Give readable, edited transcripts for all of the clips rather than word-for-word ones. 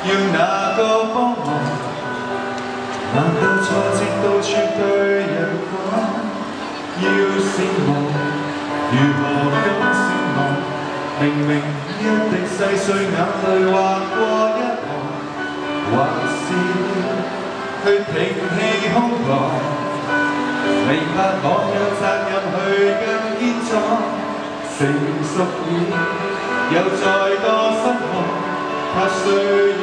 要哪個幫忙？難道挫折到處對人講？要善忘，如何敢善忘？明明一滴細碎眼淚劃過一行，還是去挺起胸膛，明白我有責任去更堅壯，成熟了又再多失望。怕歲月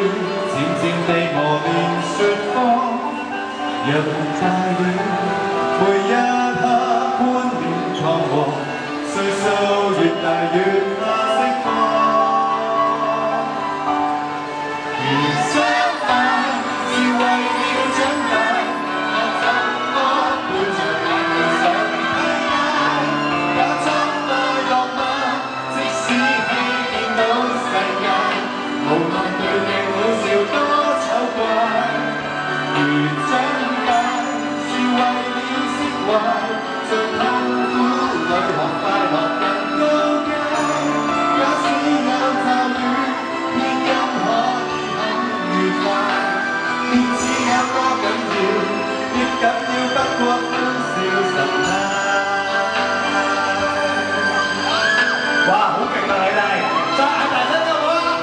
漸漸地磨練説謊，人大了，每一刻冠冕堂皇，歲數越大越怕釋放。如相愛是為了長大，我怎麼會在眼淚上批解？假裝愛樂嗎？即使欺騙到世界。無奈對鏡好笑多醜怪，如長大是為了釋懷，像痛苦裏學快樂更高階。假使有驟雨，天陰可以很愉快，面子有多緊要，越緊要不過歡笑神態。哇，好勁啊你哋！再嗌大聲啲好唔好啊？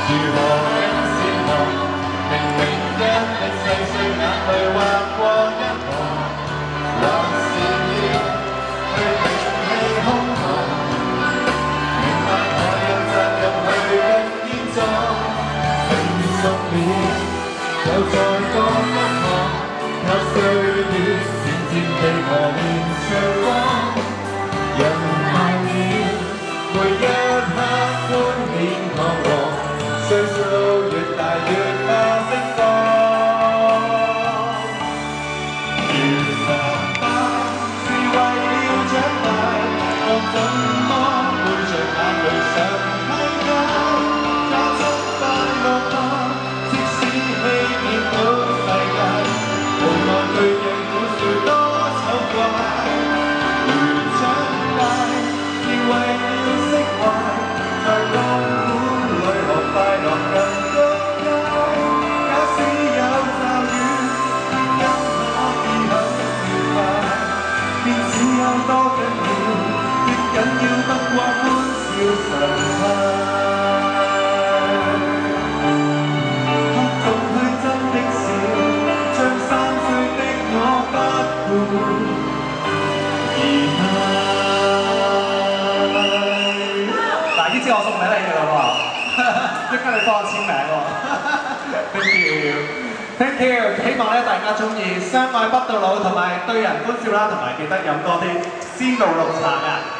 如何更善忘？明明一滴細碎眼淚劃過一行，還是要去挺起胸膛，明白我有責任去更堅壯，成熟了又再多失望，靠歲月漸漸地磨練曙光，人大了，每一刻冠冕堂皇。歲數越大越怕釋放，如常吧，是為了長大，我怎麼會在眼淚上批解？假裝快樂嗎？即使欺騙到世界，無奈對鏡苦笑多醜怪。如長大是為了釋懷，在痛苦裏學快樂更高階。假使有驟雨，天陰可以很愉快，面子有多緊要，越緊要不過歡笑神態。哭到去真的笑，像3歲的我不顧而愛。嗱，呢支我送俾你㗎啦喎！一陣你幫我簽名喎 ，thank you，thank you， 希望咧大家中意相愛不到老，同埋對人歡笑啦，同埋記得飲多啲鮮露綠茶啊！